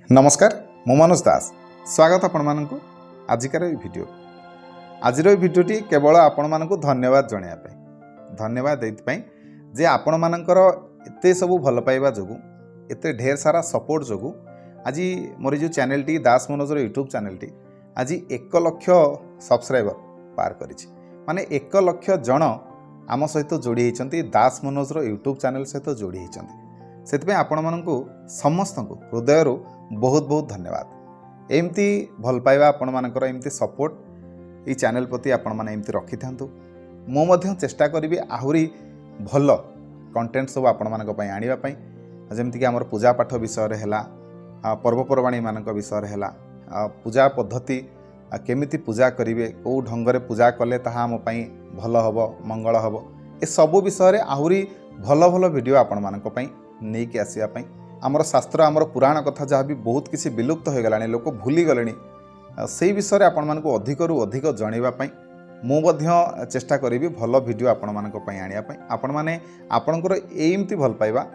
नमस्कार मु मनोज दास स्वागत आपण मानक आजिकार भिडियो आज भिडियोटी केवल आपण मानक धन्यवाद जणाइबा धन्यवाद ये जे आपण मानकर एते सब भल पाइबा जोगु एते ढेर सारा सपोर्ट जोगु आज मोर जो चैनल टी दास मनोजर यूट्यूब चैनल टी आज 1 लाख सब्सक्राइबर पार करिछि माने 1 लाख जन आम सहित जोड़ी होती दास मनोजर यूट्यूब चैनल सहित जोड़ी होती से आपण मानक समस्त हृदय बहुत बहुत धन्यवाद एमती भल पाइबा आपण मानकर एमती सपोर्ट ये चैनल प्रति आपण माने एमती रखि थांतु मो मध्य चेष्टा करी आहुरी भल कंटेंट सब आपण मानक पई आनिबा पई जेमति कि हमर पूजा पाठ विषय रे हला पर्वपर्वाणी मानक विषय रे हला पूजा पद्धति केमिति पूजा करिवे को ढंग रे पूजा कले ताहा हम पई भल हबो मंगल हबो ए सब विषय रे आहुरी भल भल वीडियो आपण मानक पई नै कि आसीबा पई आमर शास्त्र आमर पुराण कथा जहाँ भी बहुत किसी विलुप्त हो गलानी लोक भूली गले से विषय आपण मानक अधिक रु अधिक जणाइबा मु चेष्टा करी भल वीडियो आपण मानक पई आनिया पई आपण माने आपणकर एमती भल पाइबा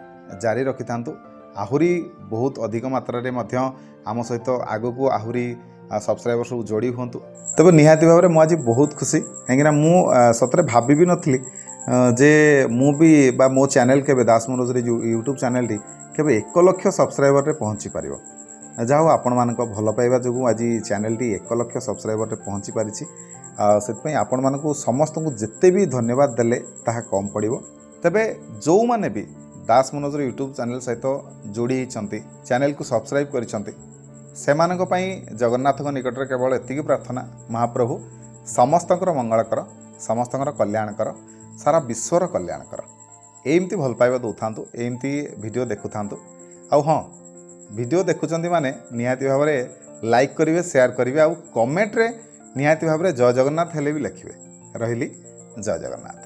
जारी रखि थांतु आहुरी बहुत अधिक मात्रा रे मध्य आम सहित आगो को आहुरी सब्सक्राइबर सब जोड़ी हुंतु तबे निहाती भाव में आज बहुत खुशी कहीं मु सतरे भाभी भी नथली जे मु भी बा मो चैनल के दास मनोज जो यूट्यूब चैनल टी केवल 1 लाख सब्सक्राइबर रे पहुँची पार जाओ आपण मानक भल पाइबा जो आज चैनल टी 1 लाख सब्सक्राइबर रे पहुँची पारिछि से आपण मानक समस्त को जिते भी धन्यवाद देले ताहा कम पड़ो तेबे जो माने भी दास मनोजर यूट्यूब चैनल सहित जोड़ी होती चैनल को सब्सक्राइब करिसंती सेमानक पई जगन्नाथ निकट में केवल एतिकी प्रार्थना महाप्रभु समस्तकर मंगल कर समस्तकर कल्याण कर सारा विश्वर कल्याण कर एमती भल पाइबा दौथांतु एमती वीडियो देखु थांतु आउ हाँ वीडियो देखुचंती माने निहाती भाव में लाइक करिवे शेयर करिवे आउ कमेंट रे निहाती भाव में जय जगन्नाथ हेले भी लिखिवे रहिली जय जगन्नाथ।